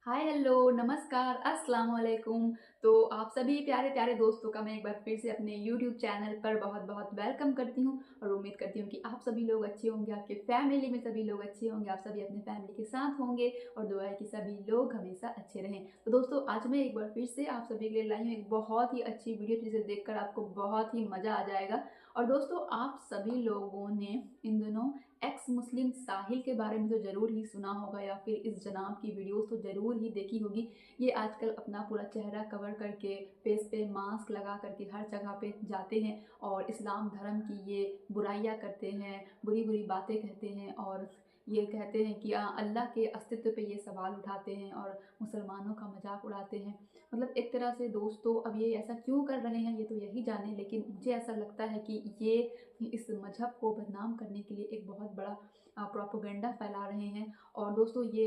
Hi hello नमस्कार अस्सलाम वालेकुम। तो आप सभी प्यारे प्यारे दोस्तों का मैं एक बार फिर से अपने यूट्यूब चैनल पर बहुत बहुत वेलकम करती हूँ और उम्मीद करती हूँ कि आप सभी लोग अच्छे होंगे, आपके फैमिली में सभी लोग अच्छे होंगे, आप सभी अपने फैमिली के साथ होंगे और दुआ है कि सभी लोग हमेशा अच्छे रहें। तो दोस्तों आज मैं एक बार फिर से आप सभी के लिए लाई हूँ एक बहुत ही अच्छी वीडियो जिसे देखकर आपको बहुत ही मज़ा आ जाएगा। और दोस्तों आप सभी लोगों ने इन दिनों एक्स मुस्लिम साहिल के बारे में तो ज़रूर ही सुना होगा या फिर इस जनाब की वीडियोस तो ज़रूर ही देखी होगी। ये आजकल अपना पूरा चेहरा कवर करके फेस पे मास्क लगा करके हर जगह पे जाते हैं और इस्लाम धर्म की ये बुराइयां करते हैं, बुरी बुरी बातें कहते हैं और ये कहते हैं कि अल्लाह के अस्तित्व पे ये सवाल उठाते हैं और मुसलमानों का मजाक उड़ाते हैं। मतलब एक तरह से दोस्तों अब ये ऐसा क्यों कर रहे हैं ये तो यही जाने, लेकिन मुझे ऐसा लगता है कि ये इस मजहब को बदनाम करने के लिए एक बहुत बड़ा प्रोपोगंडा फैला रहे हैं। और दोस्तों ये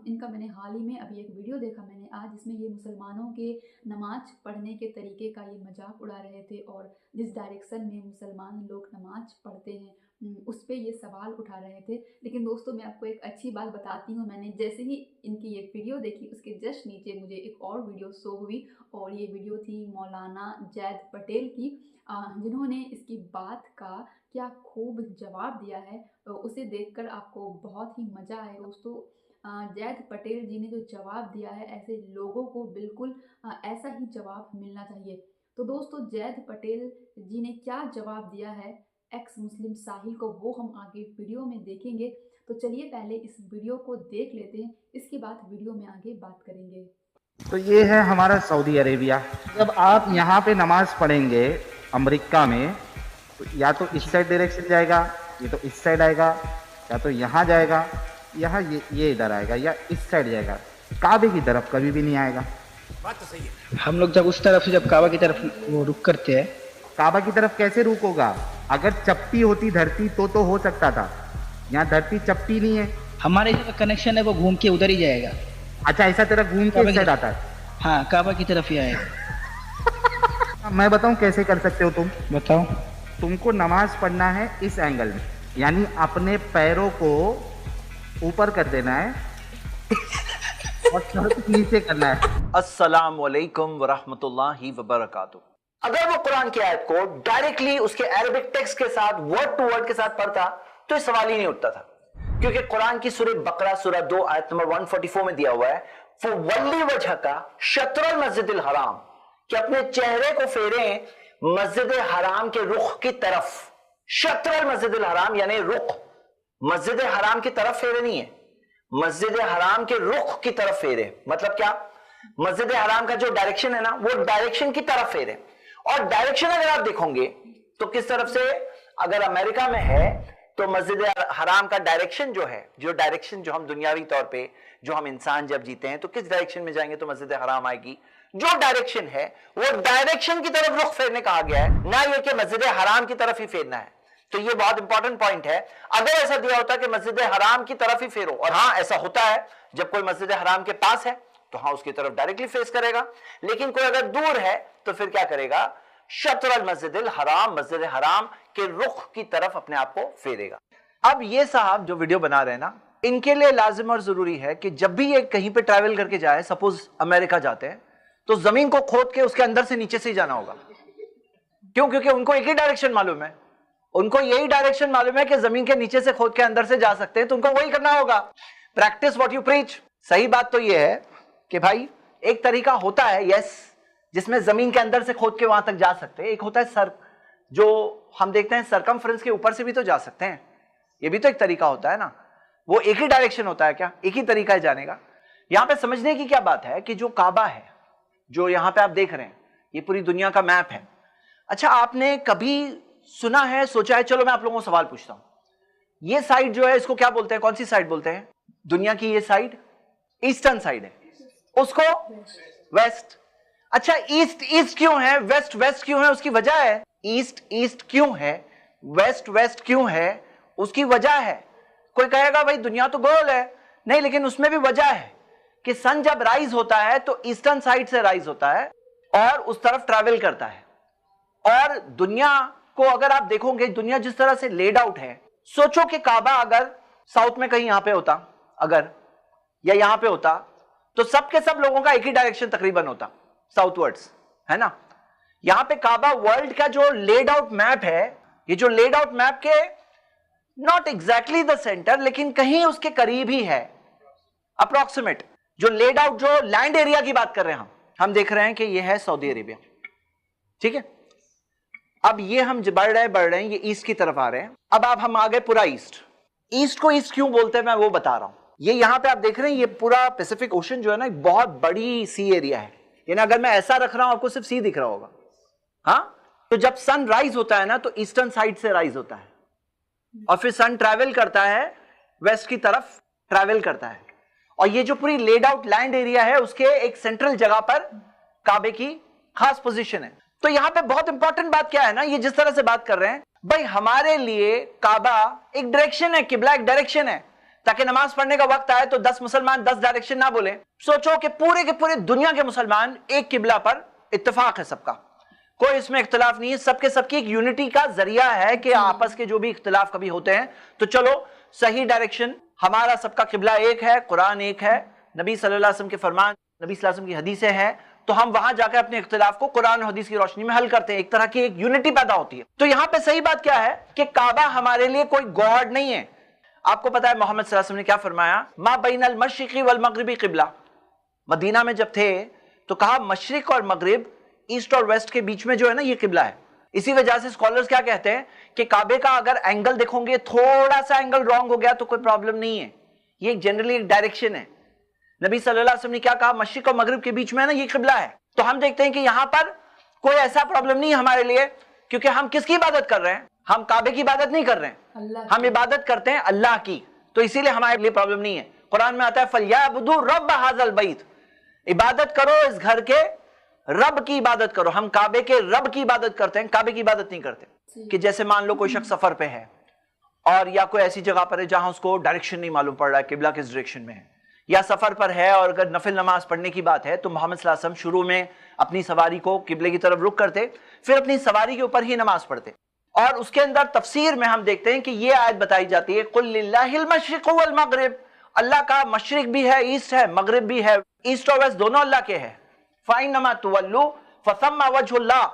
इनका मैंने हाल ही में अभी एक वीडियो देखा मैंने आज, जिसमें ये मुसलमानों के नमाज पढ़ने के तरीके का ये मजाक उड़ा रहे थे और जिस डायरेक्शन में मुसलमान लोग नमाज पढ़ते हैं उस पे ये सवाल उठा रहे थे। लेकिन दोस्तों मैं आपको एक अच्छी बात बताती हूँ, मैंने जैसे ही इनकी ये वीडियो देखी उसके जस्ट नीचे मुझे एक और वीडियो शो हुई और ये वीडियो थी मौलाना जैद पटेल की, जिन्होंने इसकी बात का क्या खूब जवाब दिया है। तो उसे देखकर आपको बहुत ही मज़ा आएगा दोस्तों। जैद पटेल जी ने जो जवाब दिया है ऐसे लोगों को बिल्कुल ऐसा ही जवाब मिलना चाहिए। तो दोस्तों जैद पटेल जी ने क्या जवाब दिया है एक्स मुस्लिम साहिल को वो हम आगे वीडियो में देखेंगे। तो चलिए पहले इस वीडियो को देख लेते हैं, इसके बाद वीडियो में आगे बात करेंगे। तो ये है हमारा सऊदी अरेबिया। जब आप यहाँ पे नमाज पढ़ेंगे अमेरिका में, तो या तो इस साइड डायरेक्शन जाएगा, ये तो इस साइड आएगा, या तो यहाँ जाएगा, यहाँ ये इधर आएगा, या इस साइड जाएगा। काबे की तरफ कभी भी नहीं आएगा। बात तो सही है। हम लोग जब उस तरफ से जब काबा की तरफ वो रुक करते हैं, काबा की तरफ कैसे रुख होगा? अगर चप्टी होती धरती तो हो सकता था। यहाँ धरती चप्टी नहीं है। हमारे जो कनेक्शन है वो घूम के उधर ही जाएगा। अच्छा ऐसा तेरा घूम के इस साइड आता है? हाँ, काबा की तरफ ही आएगा। मैं बताऊं कैसे कर सकते हो तुम? बताओ। तुमको नमाज पढ़ना है इस एंगल में, यानी अपने पैरों को ऊपर कर देना है और सर नीचे करना है। अस्सलाम वालेकुम वरहमतुल्लाहि वबरकातुहू। अगर वो कुरान की आयत को डायरेक्टली उसके अरबिक टेक्स्ट के साथ वर्ड टू वर्ड के साथ पढ़ता तो ये सवाल ही नहीं उठता था, क्योंकि कुरान की सूरह बकरा सूरह 2 आयत नंबर 144 में दिया हुआ है फवल्ली वजहका शत्रल मस्जिदिल हराम, कि अपने चेहरे को फेरें मस्जिद हराम के रुख की तरफ। शत्रल मस्जिदिल हराम यानी रुख, मस्जिद हराम की तरफ फेरे नहीं है, मस्जिद हराम के रुख की तरफ फेरे। मतलब क्या? मस्जिद हराम का जो डायरेक्शन है ना वो डायरेक्शन की तरफ फेरे। और डायरेक्शन अगर आप देखोगे तो किस तरफ से, अगर अमेरिका में है तो मस्जिद हराम का डायरेक्शन जो है, जो डायरेक्शन जो हम दुनियावी तौर पे जो हम इंसान जब जीते हैं तो किस डायरेक्शन में जाएंगे तो मस्जिद हराम आएगी। जो डायरेक्शन है वो डायरेक्शन की तरफ रुख फेरने कहा गया है, ना ये कि मस्जिद हराम की तरफ ही फेरना है। तो ये बहुत इंपॉर्टेंट पॉइंट है। अगर ऐसा दिया होता कि मस्जिद हराम की तरफ ही फेरो, और हाँ ऐसा होता है जब कोई मस्जिद हराम के पास है तो हाँ उसकी तरफ डायरेक्टली फेस करेगा, लेकिन कोई अगर दूर है तो फिर क्या करेगा? शत्रल मस्जिदिल हराम, मस्जिद हराम के रुख की तरफ अपने आप को फेरेगा। अब ये साहब जो वीडियो बना रहे हैं ना, इनके लिए लाजिम और जरूरी है कि जब भी ये कहीं पे ट्रैवल करके जाए, सपोज अमेरिका जाते हैं, तो जमीन को खोद के उसके अंदर से नीचे से ही जाना होगा। क्यों? क्योंकि उनको एक ही डायरेक्शन मालूम है, उनको यही डायरेक्शन मालूम है कि जमीन के नीचे से खोद के अंदर से जा सकते हैं, तो उनको वही करना होगा। Practice what you preach. सही बात तो यह है कि भाई एक तरीका होता है यस, जिसमें जमीन के अंदर से खोद के वहां तक जा सकते हैं। एक होता है सर, जो हम देखते हैं सरकमफ्रेंस के ऊपर से भी तो जा सकते हैं, ये भी तो एक तरीका होता है ना। वो एक ही डायरेक्शन होता है क्या? एक ही तरीका है जाने का। यहां पे समझने की क्या बात है कि जो काबा है, जो यहां पे आप देख रहे हैं, ये पूरी दुनिया का मैप है। अच्छा आपने कभी सुना है, सोचा है, चलो मैं आप लोगों को सवाल पूछता हूं, ये साइड जो है इसको क्या बोलते हैं? कौन सी साइड बोलते हैं? दुनिया की ये साइड ईस्टर्न साइड है, उसको वेस्ट। अच्छा ईस्ट ईस्ट क्यों है, वेस्ट वेस्ट क्यों है? उसकी वजह है। ईस्ट ईस्ट क्यों है, वेस्ट वेस्ट क्यों है? उसकी वजह है। कोई कहेगा भाई दुनिया तो गोल है, नहीं, लेकिन उसमें भी वजह है कि सन जब राइज होता है तो ईस्टर्न साइड से राइज होता है और उस तरफ ट्रैवल करता है। और दुनिया को अगर आप देखोगे, दुनिया जिस तरह से लेड आउट है, सोचो कि काबा अगर साउथ में कहीं यहां पे होता, अगर या यहां पे होता, तो सब के सब लोगों का एक ही डायरेक्शन तकरीबन होता, साउथवर्ड्स, है ना। यहां पे काबा वर्ल्ड का जो लेड आउट मैप है, ये जो लेड आउट मैप के नॉट एग्जैक्टली द सेंटर, लेकिन कहीं उसके करीब ही है, अप्रोक्सीमेट। जो लेड आउट जो लैंड एरिया की बात कर रहे हैं हम देख रहे हैं कि ये है सऊदी अरेबिया, ठीक है। अब ये हम बढ़ रहे हैं, ये ईस्ट की तरफ आ रहे हैं। अब आप हम आ गए पूरा ईस्ट। ईस्ट को ईस्ट क्यों बोलते हैं मैं वो बता रहा हूं। ये यहां पे आप देख रहे हैं, ये पूरा पैसिफिक ओशन जो है ना, एक बहुत बड़ी सी एरिया है। यानी अगर मैं ऐसा रख रहा हूं आपको सिर्फ सी दिख रहा होगा, हाँ। तो जब सन राइज होता है ना तो ईस्टर्न साइड से राइज होता है, और फिर सन ट्रैवल करता है वेस्ट की तरफ ट्रैवल करता है, और ये जो पूरी लेड आउट लैंड एरिया है उसके एक सेंट्रल जगह पर काबे की खास पोजीशन है। तो यहां पे बहुत इंपॉर्टेंट बात क्या है ना, ये जिस तरह से बात कर रहे हैं भाई, हमारे लिए काबा एक डायरेक्शन है, किबला एक डायरेक्शन है, ताकि नमाज पढ़ने का वक्त आए तो 10 मुसलमान 10 डायरेक्शन ना बोले। सोचो कि पूरे के पूरे दुनिया के मुसलमान एक किबला पर इत्तेफाक है सबका, कोई इसमें इख्तिलाफ नहीं है, सबके सबकी एक यूनिटी का जरिया है कि आपस के जो भी इख्तिलाफ कभी होते हैं तो चलो सही डायरेक्शन, हमारा सबका किबला एक है, कुरान एक है, नबी सल्लल्लाहु अलैहि वसल्लम के फरमान, नबी सल्लल्लाहु अलैहि वसल्लम की हदीसें हैं, तो हम वहां जाकर अपने इख्तिलाफ को कुरान और हदीस की रोशनी में हल करते हैं, एक तरह की एक यूनिटी पैदा होती है। तो यहां पे सही बात क्या है कि काबा हमारे लिए कोई गॉड नहीं है। आपको पता है मोहम्मद सल्लल्लाहु अलैहि वसल्लम ने क्या फरमाया, मा बैनल मशरिक़ी वल मगरिबी किबला। मदीना में जब थे तो कहा मशरिक और मगरिब, ईस्ट और वेस्ट के बीच में जो है ना ये किबला है। इसी वजह से स्कॉलर्स क्या कहते हैं कि काबे का अगर एंगल देखोगे थोड़ा सा एंगल रॉन्ग हो गया तो कोई प्रॉब्लम नहीं है, ये जनरली एक डायरेक्शन है। नबी सल्लल्लाहु अलैहि वसल्लम ने क्या कहा, मशरिक और मगरिब के बीच में ना ये किबला है। तो हम देखते हैं कि यहां पर कोई ऐसा प्रॉब्लम नहीं है हमारे लिए, क्योंकि हम किसकी इबादत कर रहे हैं, हम काबे की इबादत नहीं कर रहे हैं, हम इबादत करते हैं अल्लाह की, तो इसीलिए हमारे लिए प्रॉब्लम नहीं है। कुरान में आता है फलयाबुदू रब्ब हाज़ल बैत, इबादत करो इस घर के रब की इबादत करो। हम काबे के रब की इबादत करते हैं, काबे की इबादत नहीं करते। कि जैसे मान लो कोई शख्स सफर पे है और या कोई ऐसी जगह पर है जहां उसको डायरेक्शन नहीं मालूम पड़ रहा है किबला किस डायरेक्शन में है, या सफर पर है और अगर नफिल नमाज पढ़ने की बात है तो मोहम्मद सल्लल्लाहु अलैहि वसल्लम शुरू में अपनी सवारी को किबले की तरफ रुख करते, फिर अपनी सवारी के ऊपर ही नमाज पढ़ते। और उसके अंदर तफसीर में हम देखते हैं कि ये आयत बताई जाती है, कुल लिल्लाहिल मशरिक़ वल मगरिब, अल्लाह का मशरिक भी है, ईस्ट है, मगरिब भी है, ईस्ट और वेस्ट दोनों अल्लाह के हैं। फ़इन्नमा तुवल्लू फसम्मा वजहुल्लाह,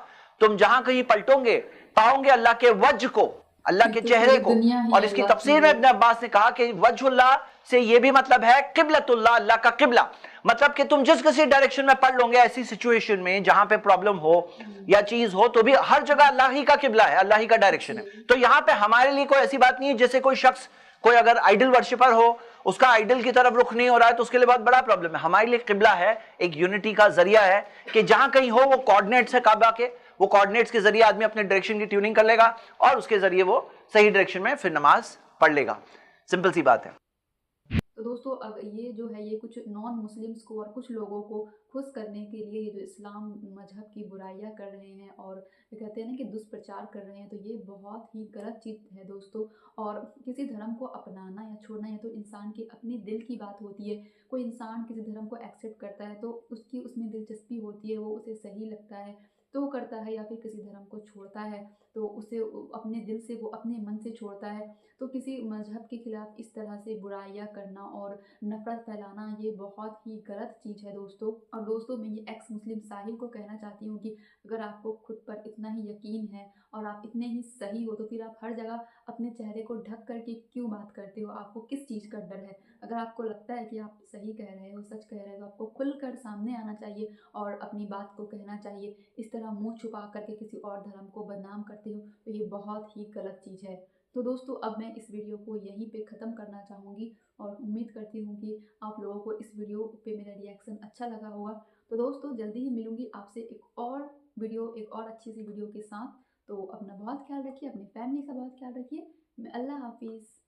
तुम जहां कहीं पलटोगे पाओगे अल्लाह के वजह को, अल्लाह के चेहरे को। और इसकी तफसीर में इब्न अब्बास ने कहा कि वजहुल्लाह से ये भी मतलब है किबलतुल्लाह, अल्लाह का किबला। मतलब कि तुम जिस किसी डायरेक्शन में पढ़ लोगे ऐसी सिचुएशन में जहां पे प्रॉब्लम हो या चीज हो तो भी हर जगह अल्लाह ही का किबला है, अल्लाह ही का डायरेक्शन है। तो यहां पे हमारे लिए कोई ऐसी बात नहीं है जैसे कोई शख्स, कोई अगर आइडल वर्शिपर हो, उसका आइडल की तरफ रुख नहीं हो रहा है तो उसके लिए बहुत बड़ा प्रॉब्लम है। हमारे लिए किबला है, एक यूनिटी का जरिया है कि जहां कहीं हो वो कोऑर्डिनेट्स है काबा के, वो कोऑर्डिनेट्स के जरिए आदमी अपने डायरेक्शन की ट्यूनिंग कर लेगा और उसके जरिए वो सही डायरेक्शन में फिर नमाज पढ़ लेगा। सिंपल सी बात है। तो दोस्तों अब ये जो है ये कुछ नॉन मुस्लिम्स को और कुछ लोगों को खुश करने के लिए ये जो इस्लाम मजहब की बुराइयां कर रहे हैं और ये कहते हैं ना कि दुष्प्रचार कर रहे हैं, तो ये बहुत ही गलत चीज़ है दोस्तों। और किसी धर्म को अपनाना या छोड़ना ये तो इंसान के अपने दिल की बात होती है। कोई इंसान किसी धर्म को एक्सेप्ट करता है तो उसकी उसमें दिलचस्पी होती है, वो उसे सही लगता है तो वो करता है, या फिर किसी धर्म को छोड़ता है तो उसे अपने दिल से, वो अपने मन से छोड़ता है। तो किसी मजहब के खिलाफ इस तरह से बुराइयां करना और नफरत फैलाना ये बहुत ही गलत चीज़ है दोस्तों। और दोस्तों मैं ये एक्स मुस्लिम साहिल को कहना चाहती हूँ कि अगर आपको खुद पर इतना ही यकीन है और आप इतने ही सही हो तो फिर आप हर जगह अपने चेहरे को ढक करके क्यों बात करते हो, आपको किस चीज़ का डर है। अगर आपको लगता है कि आप सही कह रहे हो, सच कह रहे हो, तो आपको खुलकर सामने आना चाहिए और अपनी बात को कहना चाहिए। इस तरह मुंह छुपा करके किसी और धर्म को बदनाम करते हो तो ये बहुत ही गलत चीज़ है। तो दोस्तों अब मैं इस वीडियो को यहीं पे ख़त्म करना चाहूँगी और उम्मीद करती हूँ कि आप लोगों को इस वीडियो पे मेरा रिएक्शन अच्छा लगा होगा। तो दोस्तों जल्दी ही मिलूँगी आपसे एक और वीडियो, एक और अच्छी सी वीडियो के साथ। तो अपना बहुत ख्याल रखिए, अपनी फैमिली का बहुत ख्याल रखिए। अल्लाह हाफिज़।